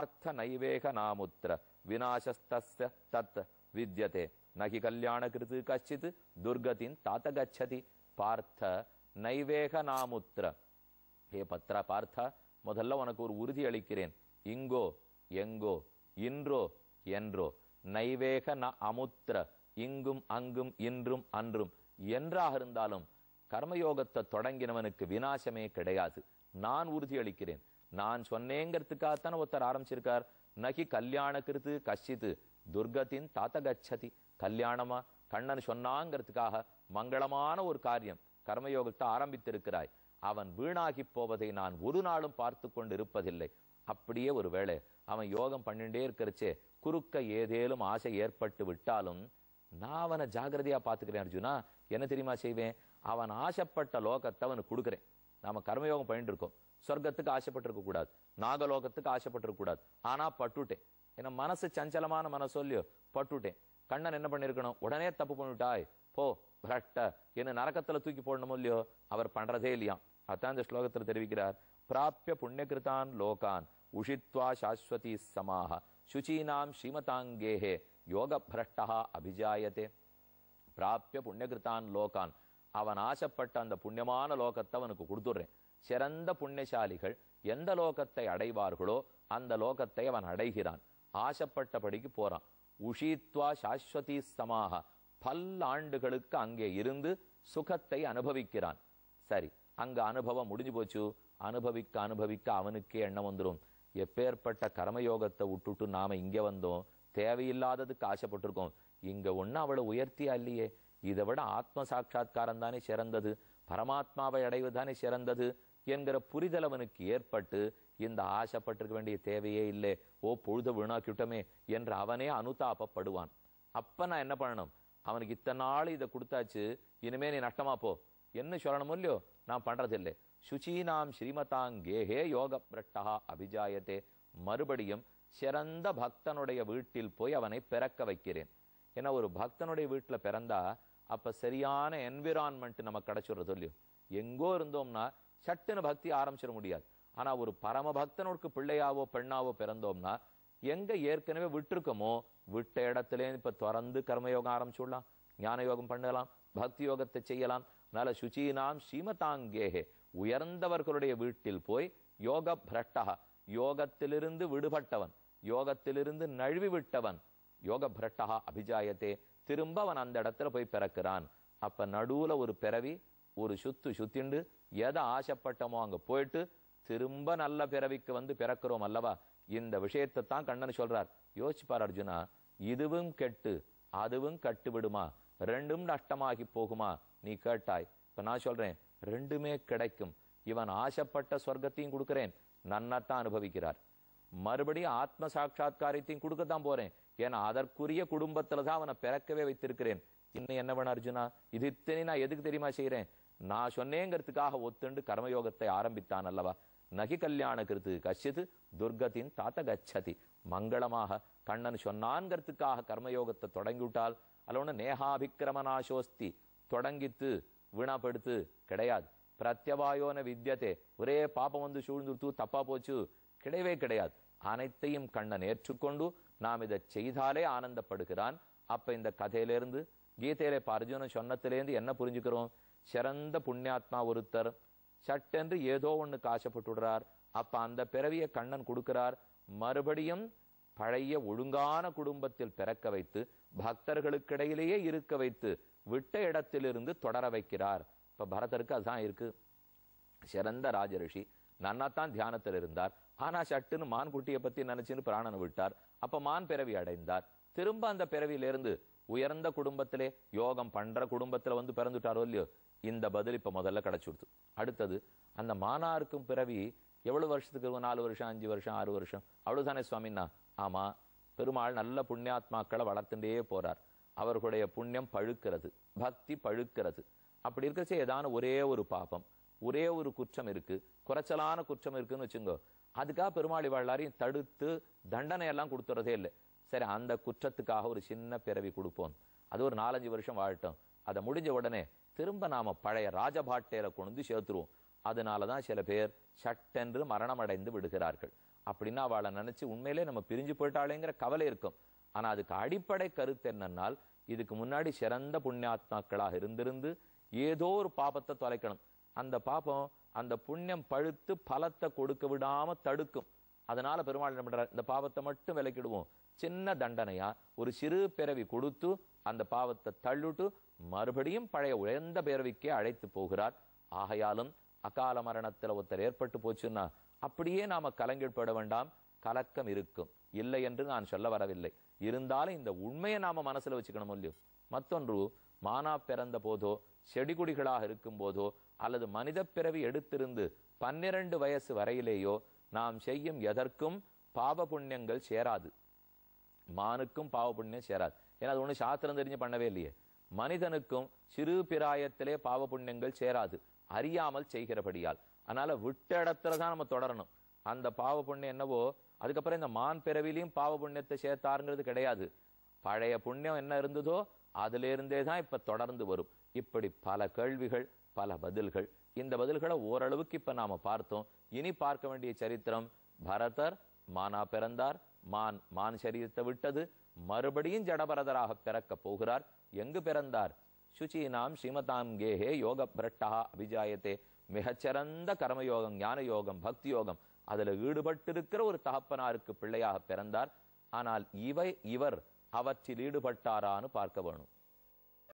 பார்த்த நைவேக நாமுத்திர விநாசஸ்தஸ்ய தத் வித்யதே நகி கல்யாண கிருது கச்சித் துர்கதின் தாத்த கச்சதி. பார்த்த நைவேக நாமுத்திர, ஹே பத்ர பார்த்தா, முதல்ல உனக்கு ஒரு உறுதி அளிக்கிறேன். இங்கோ எங்கோ, இன்றோ என்றோ, நைவேக ந அமுத்திர, இங்கும் அங்கும் இன்றும் அன்றும் என்றாக இருந்தாலும் கர்மயோகத்தை தொடங்கினவனுக்கு விநாசமே கிடையாது. நான் உறுதி அளிக்கிறேன். நான் சொன்னேங்கிறதுக்காகத்தான ஒருத்தர் ஆரம்பிச்சிருக்கார். நகி கல்யாண கிருத்து கஷ்டித்து துர்கத்தின் தாத்த கச்சதி. கல்யாணமா கண்ணன் சொன்னாங்கிறதுக்காக மங்களமான ஒரு காரியம் கர்மயோகத்தை ஆரம்பித்திருக்கிறாய். அவன் வீணாகி போவதை நான் ஒரு நாளும் பார்த்து கொண்டு இருப்பதில்லை. அப்படியே ஒரு வேளை அவன் யோகம் பண்ணிட்டே இருக்கிறச்சே குறுக்க ஏதேலும் ஆசை ஏற்பட்டு விட்டாலும் நான் அவனை ஜாகிரதையா பாத்துக்கிறேன். அர்ஜுனா, என்ன தெரியுமா செய்வேன்? அவன் ஆசைப்பட்ட லோகத்தை அவனுக்கு கொடுக்குறேன். நாம கர்மயோகம் பண்ணிட்டு இருக்கோம். சொர்க்கத்துக்கு ஆசைப்பட்டிருக்க கூடாது, நாகலோகத்துக்கு ஆசைப்பட்டிருக்க கூடாது. ஆனா பட்டுட்டேன். ஏன்னா மனசு சஞ்சலமான மனசொல்லியோ பட்டுட்டேன். கண்ணன் என்ன பண்ணிருக்கணும்? உடனே தப்பு பண்ணிவிட்டாய் போ பிரட்ட என்ன நரக்கத்துல தூக்கி போடணுமோ இல்லையோ, அவர் பண்றதே இல்லையா. அதான் இந்த ஸ்லோகத்தில் தெரிவிக்கிறார். பிராப்பிய புண்ணியகிருதான் லோகான் உஷித்வா சாஸ்வதி சமாஹ சுச்சீனாம் ஸ்ரீமதாங்கேஹே யோக பிரஷ்டா அபிஜாயதே. பிராப்பிய புண்ணியகிருதான் லோகான், அவன் ஆசைப்பட்ட அந்த புண்ணியமான லோகத்தை அவனுக்கு கொடுத்துடுறேன். சிறந்த புண்ணியசாலிகள் எந்த லோகத்தை அடைவார்களோ அந்த லோகத்தை அவன் அடைகிறான். ஆசைப்பட்டபடிக்கு போறான். உஷித்வா சாஸ்வதி சமாஹ, பல்லாண்டுகளுக்கு அங்கே இருந்து சுகத்தை அனுபவிக்கிறான். சரி, அங்க அனுபவம் முடிஞ்சு போச்சு. அனுபவிக்க அனுபவிக்க அவனுக்கே எண்ணம் வந்துடும், எப்பேற்பட்ட கர்மயோகத்தை விட்டுட்டு நாம இங்க வந்தோம், தேவையில்லாததுக்கு ஆசைப்பட்டிருக்கோம். இங்க ஒண்ணு அவளை உயர்த்தியா இல்லையே, இதை விட ஆத்ம சாட்சா்காரம் தானே சிறந்தது, பரமாத்மாவை அடைவுதானே சிறந்தது என்கிற புரிதல் அவனுக்கு ஏற்பட்டு இந்த ஆசைப்பட்டிருக்க வேண்டிய தேவையே இல்லை, ஓ பொழுத வீணாக்கிட்டோமே என்று அவனே அனுதாபப்படுவான். அப்ப நான் என்ன பண்ணணும்? அவனுக்கு இத்தனை நாள் இதை கொடுத்தாச்சு, இனிமே நீ நஷ்டமா போ என்ன சொல்லணும் இல்லையோ, நான் பண்றதில்லை. சுச்சீனாம் ஸ்ரீமதாங்கேஹே யோக பிரட்டா அபிஜாயத்தே. மறுபடியும் சிறந்த பக்தனுடைய வீட்டில் போய் அவனை பிறக்க வைக்கிறேன். ஏன்னா ஒரு பக்தனுடைய வீட்டுல பிறந்தா அப்ப சரியான என்விரான்மெண்ட் நமக்கு கிடைச்சிடுறது இல்லையோ. எங்கோ இருந்தோம்னா சட்டுன்னு பக்தி ஆரம்பிச்சிட முடியாது. ஆனா ஒரு பரம பக்தனுக்கு பிள்ளையாவோ பெண்ணாவோ பிறந்தோம்னா எங்க ஏற்கனவே விட்டுருக்கோமோ விட்ட இடத்துல இப்ப திறந்து கர்மயோகம் ஆரம்பிச்சுடலாம், ஞான யோகம் பண்ணலாம், பக்தி யோகத்தை செய்யலாம். அதனால சுச்சீனாம் ஸ்ரீமதாங்கேஹே, உயர்ந்தவர்களுடைய வீட்டில் போய் யோக பிரட்டா, யோகத்திலிருந்து விடுபட்டவன், யோகத்திலிருந்து நழுவி விட்டவன், யோக பிரட்டா அபிஜாயத்தே, திரும்ப அவன் அந்த இடத்துல போய் பிறக்கிறான். அப்ப நடுவுல ஒரு பிறவி, ஒரு சுத்திண்டு எதை ஆசைப்பட்டமோ அங்க போயிட்டு திரும்ப நல்ல பிறவிக்கு வந்து பிறக்கிறோம் அல்லவா. இந்த விஷயத்தை தான் கண்ணன் சொல்றார். யோசிப்பார் அர்ஜுனா, இதுவும் கெட்டு அதுவும் கட்டு விடுமா, ரெண்டும் நஷ்டமாகி போகுமா? நீ கேட்டாய். இப்ப நான் சொல்றேன், ரெண்டுமே கிடைக்கும். இவன் ஆசைப்பட்ட சொர்க்கத்தையும் கொடுக்கிறேன், நன்னத்தான் அனுபவிக்கிறார். மறுபடியும் ஆத்ம சாட்சா்காரத்தையும் கொடுக்கத்தான் போறேன். ஏன்னா அதற்குரிய குடும்பத்துலதான் அவனை பிறக்கவே வைத்திருக்கிறேன். இன்னும் என்ன வேணும் அர்ஜுனா? இது இத்தனை நான் எதுக்கு தெரியுமா செய்யறேன்? நான் சொன்னேங்கிறதுக்காக ஒத்துண்டு கர்மயோகத்தை ஆரம்பித்தான் அல்லவா. நகி கல்யாண கிருத்து கஷ்டித் துர்கத்தின் தாத்த கச்சதி. மங்களமாக கண்ணன் சொன்னான்கிறதுக்காக கர்மயோகத்தை தொடங்கிவிட்டால் அல்ல நேஹாபிக்கிரமநாசோஸ்தி, தொடங்கித்து வீணாப்படுத்து கிடையாது. பிரத்யவாயோன வித்யதே, ஒரே பாப்பம் வந்து சூழ்ந்துட்டு தப்பா போச்சு கிடையவே கிடையாது. அனைத்தையும் கண்ணன் ஏற்றுக்கொண்டு நாம் இதை செய்தாலே ஆனந்தப்படுகிறான். அப்ப இந்த கதையிலிருந்து கீதையில அர்ஜுனன் சொன்னத்திலேருந்து என்ன புரிஞ்சுக்கிறோம்? சிறந்த புண்ணியாத்மா ஒருத்தர் சட்டென்று ஏதோ ஒண்ணுக்கு ஆசைப்பட்டுடுறார். அப்ப அந்த பிறவியை கண்ணன் கொடுக்கிறார். மறுபடியும் பழைய ஒழுங்கான குடும்பத்தில் பிறக்க வைத்து பக்தர்களுக்கிடையிலேயே இருக்க வைத்து விட்ட இடத்திலிருந்து தொடர வைக்கிறார். இப்ப பரதருக்கு அதுதான் இருக்கு. சிறந்த ராஜரிஷி, நன்னாத்தான் தியானத்தில் இருந்தார். ஆனா சட்டுன்னு மான் குட்டியை பத்தி நினைச்சுன்னு பிராணனை விட்டார். அப்ப மான் பிறவி அடைந்தார். திரும்ப அந்த பிறவியிலிருந்து உயர்ந்த குடும்பத்திலே யோகம் பண்ற குடும்பத்துல வந்து பிறந்துட்டாரோ இல்லையோ. இந்த பதில் இப்ப முதல்ல கிடைச்சுடுத்து. அடுத்தது அந்த மானாருக்கும் பிறவி எவ்வளவு வருஷத்துக்கு இருக்கும்? 4 வருஷம், 5 வருஷம், 6 வருஷம், அவ்வளவுதானே சுவாமின்னா? ஆமா, பெருமாள் நல்ல புண்ணியாத்மாக்களை வளர்த்துட்டே போறார். அவர்களுடைய புண்ணியம் பழுக்கிறது, பக்தி பழுக்கிறது. அப்படி இருக்கச்சே ஏதான ஒரே ஒரு பாபம், ஒரே ஒரு குற்றம் இருக்கு, குறைச்சலான குற்றம் இருக்குன்னு வச்சுங்கோ, அதுக்காக பெருமாள் எல்லாரையும் தடுத்து தண்டனை எல்லாம் கொடுத்துறதே இல்லை. சரி, அந்த குற்றத்துக்காக ஒரு சின்ன பிறவி கொடுப்போம், அது ஒரு 4-5 வருஷம் வாழட்டும். அதை முடிஞ்ச உடனே திரும்ப நாம பழைய ராஜபாட்டையில கொண்டு சேர்த்துருவோம். அதனாலதான் சில பேர் சட்டென்று மரணம் அடைந்து விடுகிறார்கள். அப்படின்னா அவளை நினைச்சு உண்மையிலே நம்ம பிரிஞ்சு போயிட்டாளேங்கிற கவலை இருக்கும். ஆனா அதுக்கு அடிப்படை கருத்து என்னன்னால், இதுக்கு முன்னாடி சிறந்த புண்ணியாத்மாக்களாக இருந்திருந்து ஏதோ ஒரு பாபத்தை தொலைக்கணும். அந்த பாபம் அந்த புண்ணியம் பழுத்து பலத்தை கொடுக்க விடாம தடுக்கும். அதனால பெருமாள் என்ன பண்றார், இந்த பாவத்தை மட்டும் விலக்கிடுவோம், சின்ன தண்டனையா ஒரு சிறு பிறவி கொடுத்து அந்த பாவத்தை தள்ளுட்டு மறுபடியும் பழைய உயர்ந்த பிறவிக்கே அழைத்து போகிறார். ஆகையாலும் அகால மரணத்துல ஒருத்தர் ஏற்பட்டு போச்சுன்னா அப்படியே நாம கலங்கிப்பட வேண்டாம், கலக்கம் இருக்கும், இல்லை என்று நான் சொல்ல வரவில்லை. இருந்தாலும் இந்த உண்மையை நாம மனசுல வச்சுக்கணும் இல்லையோ. மற்றொன்று, மானா பிறந்த போதோ செடிகுடிகளாக இருக்கும் போதோ அல்லது மனித பிறவி எடுத்திருந்து 12 வயசு வரையிலேயோ நாம் செய்யும் எதற்கும் பாவ புண்ணியங்கள் சேராது. மானுக்கும் பாவ புண்ணியம் சேராது. ஏன்னா அது ஒண்ணு சாஸ்திரம் தெரிஞ்சு பண்ணவே இல்லையே. மனிதனுக்கும் சிறு பிராயத்திலே பாவ புண்ணியங்கள் சேராது, அறியாமல் செய்கிறபடியால். அதனால விட்ட இடத்துலதான் நம்ம தொடரணும். அந்த பாவ புண்ணியம் என்னவோ அதுக்கப்புறம் இந்த மான் பிறவிலையும் பாவ புண்ணியத்தை சேர்த்தாருங்கிறது கிடையாது. பழைய புண்ணியம் என்ன இருந்ததோ அதுல இருந்தே தான் இப்ப தொடர்ந்து வரும். இப்படி பல கேள்விகள், பல பதில்கள். இந்த பதில்களை ஓரளவுக்கு இப்ப நாம பார்த்தோம். இனி பார்க்க வேண்டிய சரித்திரம், பரதர் மானா பிறந்தார், மான் சரீரத்தை விட்டது, மறுபடியும் ஜடபரதராக பிறக்க போகிறார். எங்கு பிறந்தார்? சுச்சீனாம் ஸ்ரீமதாம் கேஹே யோக பிரட்டா அபிஜாயத்தே. மிகச்சிறந்த கர்மயோகம், ஞான யோகம், பக்தி யோகம் அதுல ஈடுபட்டிருக்கிற ஒரு தகப்பனாருக்கு பிள்ளையாக பிறந்தார். ஆனால் இவர் அவற்றில் ஈடுபட்டாரான்னு பார்க்க வேணும்.